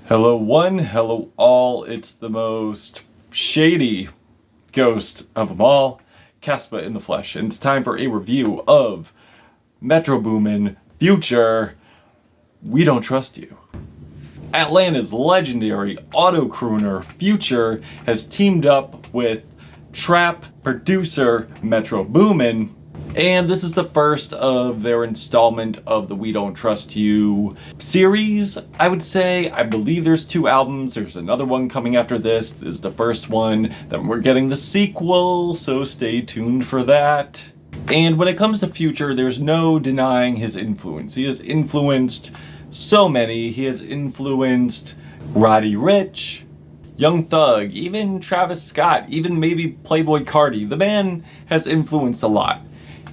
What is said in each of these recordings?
Hello one, hello all, it's the most shady ghost of them all, Caspa in the flesh, and it's time for a review of Metro Boomin, Future, We Don't Trust You. Atlanta's legendary auto-crooner Future has teamed up with trap producer Metro Boomin, and this is the first of their installment of the We Don't Trust You series, I would say. I believe there's 2 albums. There's another one coming after this. This is the first one. Then we're getting the sequel, so stay tuned for that. And when it comes to Future, there's no denying his influence. He has influenced so many. He has influenced Roddy Ricch, Young Thug, even Travis Scott, even maybe Playboi Carti. The man has influenced a lot.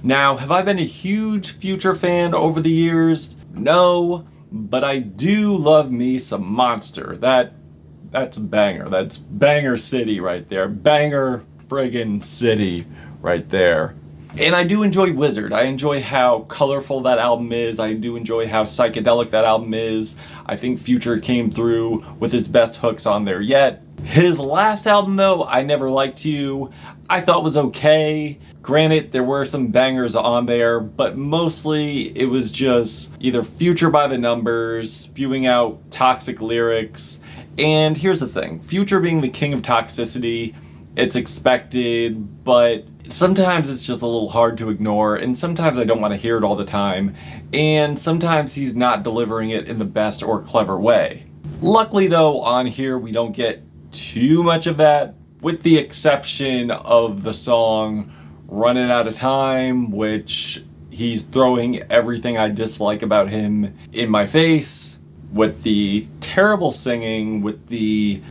Now, have I been a huge Future fan over the years? No, but I do love me some Monster. That's a banger. That's banger city right there. Banger friggin' city right there. And I do enjoy Wizard. I enjoy how colorful that album is. I do enjoy how psychedelic that album is. I think Future came through with his best hooks on there yet. His last album though, I Never Liked You, I thought was okay. Granted, there were some bangers on there, but mostly it was just either Future by the numbers, spewing out toxic lyrics. And here's the thing, Future being the king of toxicity, it's expected, but sometimes it's just a little hard to ignore, and sometimes I don't want to hear it all the time, and sometimes he's not delivering it in the best or clever way. Luckily though, on here we don't get too much of that, with the exception of the song Runnin' Out of Time, which he's throwing everything I dislike about him in my face, with the terrible singing, with the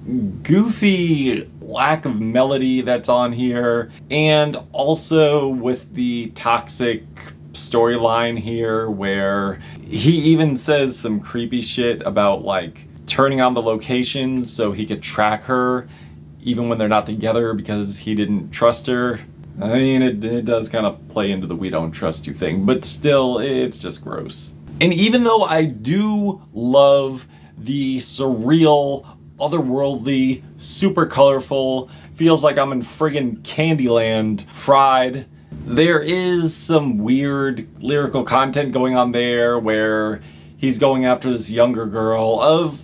goofy lack of melody that's on here, and also with the toxic storyline here where he even says some creepy shit about like turning on the locations so he could track her even when they're not together because he didn't trust her. I mean, it does kind of play into the We Don't Trust You thing, but still, it's just gross. And even though I do love the surreal, otherworldly, super colorful, feels like I'm in friggin' Candyland fried, there is some weird lyrical content going on there where he's going after this younger girl of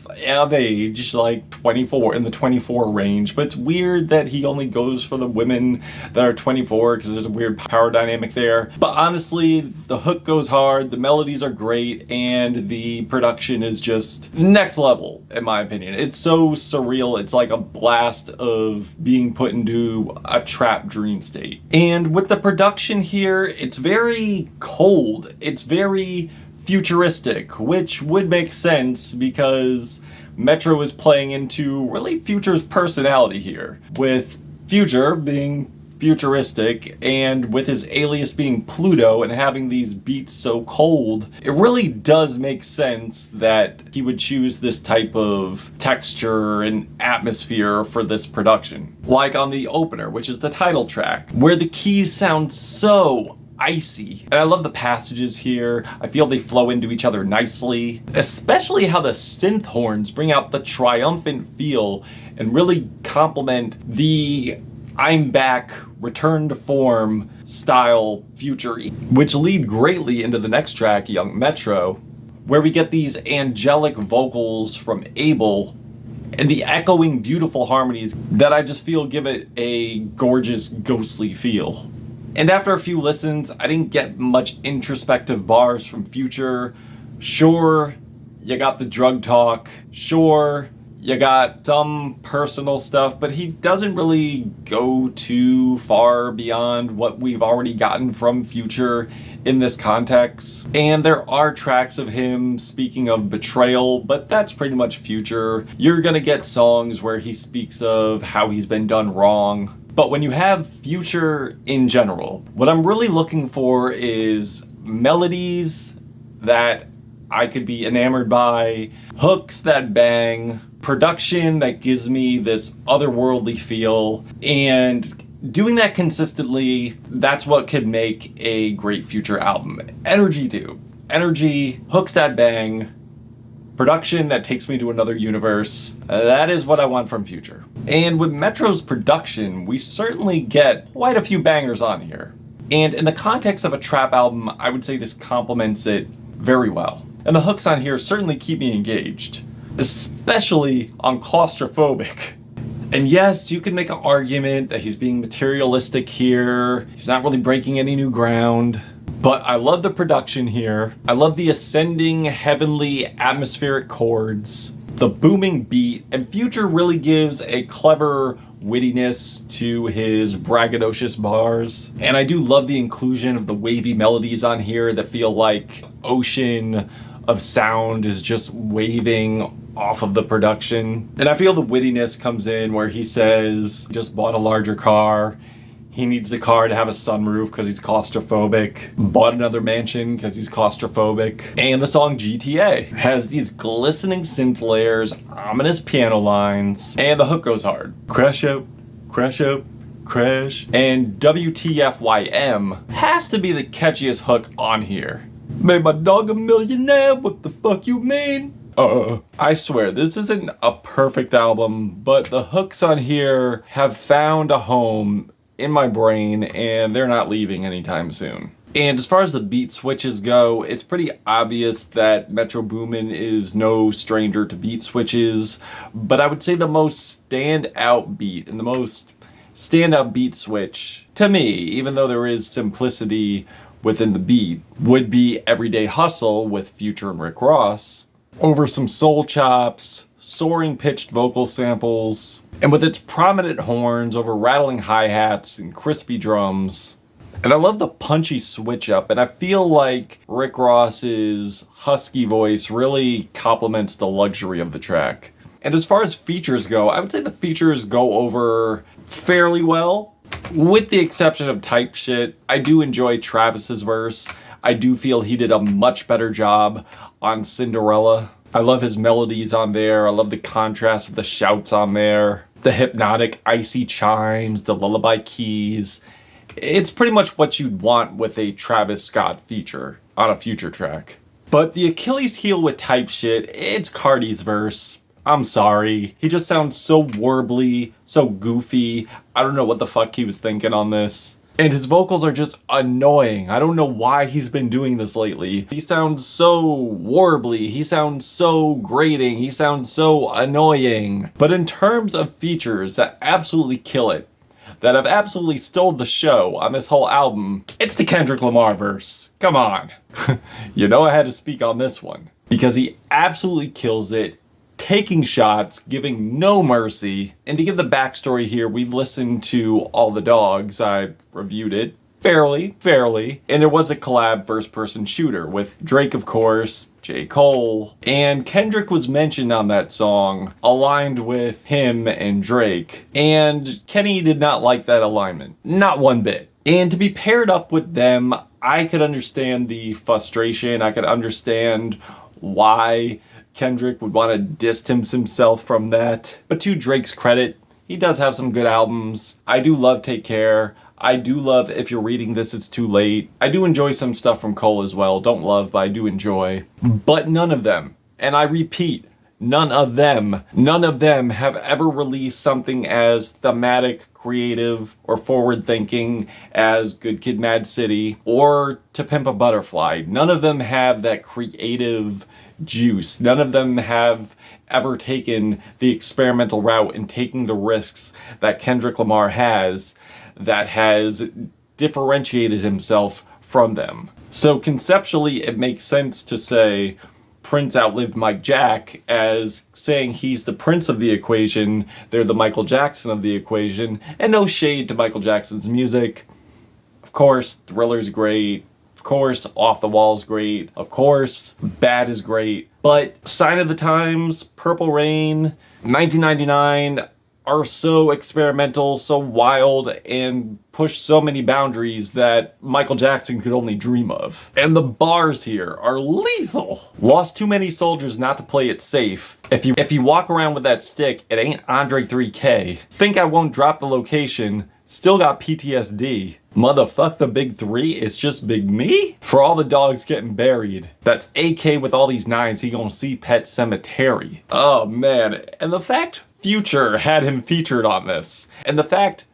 age, like 24, in the 24 range, but it's weird that he only goes for the women that are 24 because there's a weird power dynamic there. But honestly, the hook goes hard, the melodies are great, and the production is just next level, in my opinion. It's so surreal, it's like a blast of being put into a trap dream state. And with the production here, it's very cold, it's very futuristic, which would make sense because Metro is playing into really Future's personality here, with Future being futuristic and with his alias being Pluto and having these beats so cold. It really does make sense that he would choose this type of texture and atmosphere for this production. Like on the opener, which is the title track, where the keys sound so icy. And I love the passages here. I feel they flow into each other nicely, especially how the synth horns bring out the triumphant feel and really complement the I'm back, return to form style Future, which lead greatly into the next track, Young Metro, where we get these angelic vocals from Abel and the echoing beautiful harmonies that I just feel give it a gorgeous ghostly feel. And after a few listens, I didn't get much introspective bars from Future. Sure, you got the drug talk. Sure, you got some personal stuff, but he doesn't really go too far beyond what we've already gotten from Future in this context. And there are tracks of him speaking of betrayal, but that's pretty much Future. You're gonna get songs where he speaks of how he's been done wrong. But when you have Future in general, what I'm really looking for is melodies that I could be enamored by, hooks that bang, production that gives me this otherworldly feel, and doing that consistently, that's what could make a great Future album. Energy too. Energy, hooks that bang, Production that takes me to another universe. That is what I want from Future. And with Metro's production, we certainly get quite a few bangers on here. And in the context of a trap album, I would say this complements it very well. And the hooks on here certainly keep me engaged, especially on Claustrophobic. And yes, you can make an argument that he's being materialistic here. He's not really breaking any new ground. But I love the production here. I love the ascending, heavenly, atmospheric chords, the booming beat, and Future really gives a clever wittiness to his braggadocious bars. And I do love the inclusion of the wavy melodies on here that feel like ocean of sound is just waving off of the production. And I feel the wittiness comes in where he says, just bought a larger car. He needs the car to have a sunroof because he's claustrophobic. Bought another mansion because he's claustrophobic. And the song GTA has these glistening synth layers, ominous piano lines, and the hook goes hard. Crash out, crash out, crash. And WTFYM has to be the catchiest hook on here. Made my dog a millionaire, what the fuck you mean? I swear, this isn't a perfect album, but the hooks on here have found a home in my brain, and they're not leaving anytime soon. And as far as the beat switches go, it's pretty obvious that Metro Boomin is no stranger to beat switches, but I would say the most standout beat and the most standout beat switch to me, even though there is simplicity within the beat, would be Everyday Hustle with Future and Rick Ross over some soul chops, soaring pitched vocal samples, and with its prominent horns over rattling hi-hats and crispy drums. And I love the punchy switch up, and I feel like Rick Ross's husky voice really complements the luxury of the track. And as far as features go, I would say the features go over fairly well, with the exception of Type Shit. I do enjoy Travis's verse. I do feel he did a much better job on Cinderella. I love his melodies on there. I love the contrast of the shouts on there. The hypnotic, icy chimes, the lullaby keys. It's pretty much what you'd want with a Travis Scott feature on a Future track. But the Achilles heel with Type Shit, it's Cardi's verse. I'm sorry. He just sounds so warbly, so goofy. I don't know what the fuck he was thinking on this. And his vocals are just annoying. I don't know why he's been doing this lately. He sounds so warbly. He sounds so grating. He sounds so annoying. But in terms of features that absolutely kill it, that have absolutely stole the show on this whole album, it's the Kendrick Lamar verse. Come on. You know I had to speak on this one. Because he absolutely kills it. Taking shots, giving no mercy. And to give the backstory here, we've listened to All the Dogs. I reviewed it fairly. And there was a collab first-person shooter with Drake, of course, J. Cole. And Kendrick was mentioned on that song, aligned with him and Drake. And Kenny did not like that alignment. Not one bit. And to be paired up with them, I could understand the frustration. I could understand why Kendrick would want to distance himself from that. But to Drake's credit, he does have some good albums. I do love Take Care. I do love If You're Reading This, It's Too Late. I do enjoy some stuff from Cole as well. Don't love, but I do enjoy. But none of them, and I repeat, none of them have ever released something as thematic, creative, or forward-thinking as Good Kid, Mad City or To Pimp a Butterfly. None of them have that creative juice. None of them have ever taken the experimental route and taking the risks that Kendrick Lamar has that has differentiated himself from them. So conceptually, it makes sense to say Prince outlived Mike Jack as saying he's the Prince of the equation, they're the Michael Jackson of the equation, and no shade to Michael Jackson's music. Of course, Thriller's great. Of course, Off the Wall's great. Of course, Bad is great. But Sign of the Times, Purple Rain, 1999 are so experimental, so wild, and push so many boundaries that Michael Jackson could only dream of. And the bars here are lethal. Lost too many soldiers not to play it safe. If you walk around with that stick, it ain't Andre 3K. Think I won't drop the location. still got PTSD. Motherfuck the big three, it's just big me? For all the dogs getting buried. That's AK with all these nines, he gonna see Pet Cemetery. Oh man, and the fact Future had him featured on this, and the fact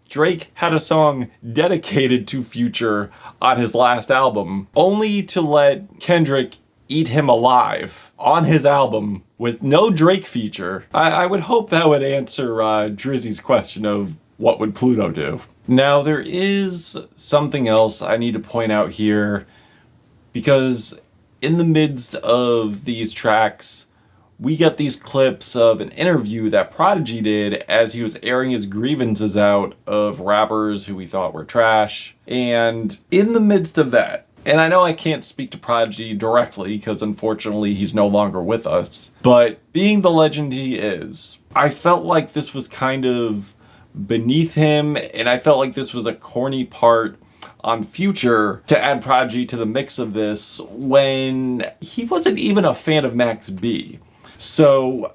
Drake had a song dedicated to Future on his last album, only to let Kendrick eat him alive on his album with no Drake feature. I would hope that would answer Drizzy's question of what would Pluto do? Now, there is something else I need to point out here, because in the midst of these tracks, we get these clips of an interview that Prodigy did as he was airing his grievances out of rappers who he thought were trash. And in the midst of that, and I know I can't speak to Prodigy directly because unfortunately he's no longer with us, but being the legend he is, I felt like this was kind of beneath him, and I felt like this was a corny part on Future to add Prodigy to the mix of this when he wasn't even a fan of Max B. So,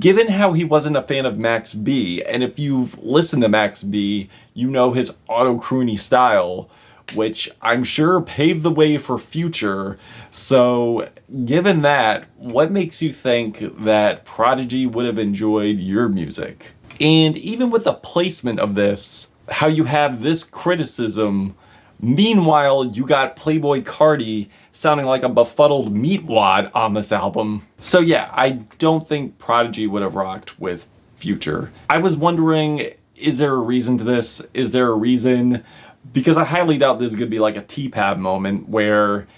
given how he wasn't a fan of Max B, and if you've listened to Max B, you know his auto-croony style, which I'm sure paved the way for Future. So, given that, what makes you think that Prodigy would have enjoyed your music? And even with the placement of this, how you have this criticism, meanwhile you got Playboi Carti sounding like a befuddled meatwad on this album. So yeah, I don't think Prodigy would have rocked with Future. I was wondering, is there a reason to this? Is there a reason? Because I highly doubt this is gonna be like a T-Pab moment where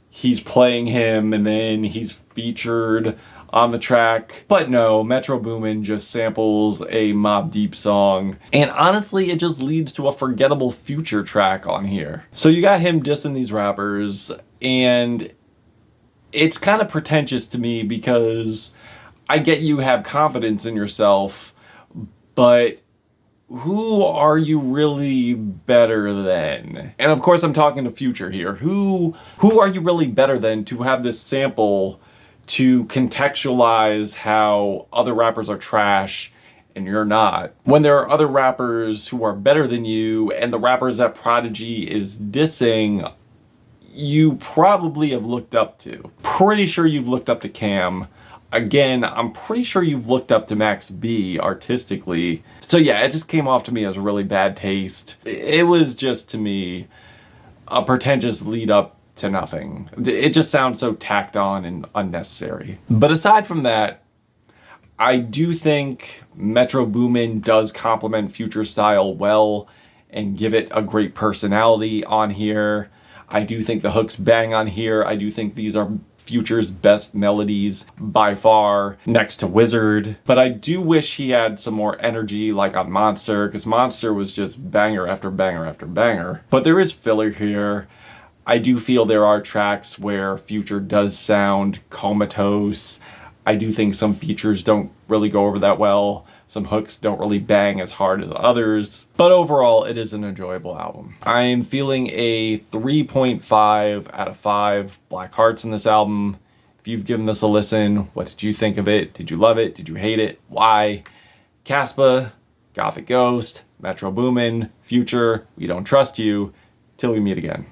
he's playing him and then he's featured on the track. But no, Metro Boomin just samples a Mobb Deep song, and honestly it just leads to a forgettable Future track on here. So you got him dissing these rappers, and it's kind of pretentious to me because I get you have confidence in yourself, but who are you really better than? And of course I'm talking to Future here. Who are you really better than to have this sample to contextualize how other rappers are trash and you're not, when there are other rappers who are better than you, and the rappers that Prodigy is dissing you probably have looked up to. Pretty sure you've looked up to Cam. Again, I'm pretty sure you've looked up to Max B artistically. So yeah, it just came off to me as really bad taste. It was just, to me, a pretentious lead up to nothing. It just sounds so tacked on and unnecessary. But aside from that, I do think Metro Boomin does complement Future style well and give it a great personality on here. I do think the hooks bang on here. I do think these are Future's best melodies by far, next to Wizard. But I do wish he had some more energy like on Monster, because Monster was just banger after banger after banger. But there is filler here. I do feel there are tracks where Future does sound comatose. I do think some features don't really go over that well. Some hooks don't really bang as hard as others. But overall, it is an enjoyable album. I am feeling a 3.5 out of 5 Black Hearts in this album. If you've given this a listen, what did you think of it? Did you love it? Did you hate it? Why? Caspa, Gothic Ghost, Metro Boomin, Future, We Don't Trust You. Till we meet again.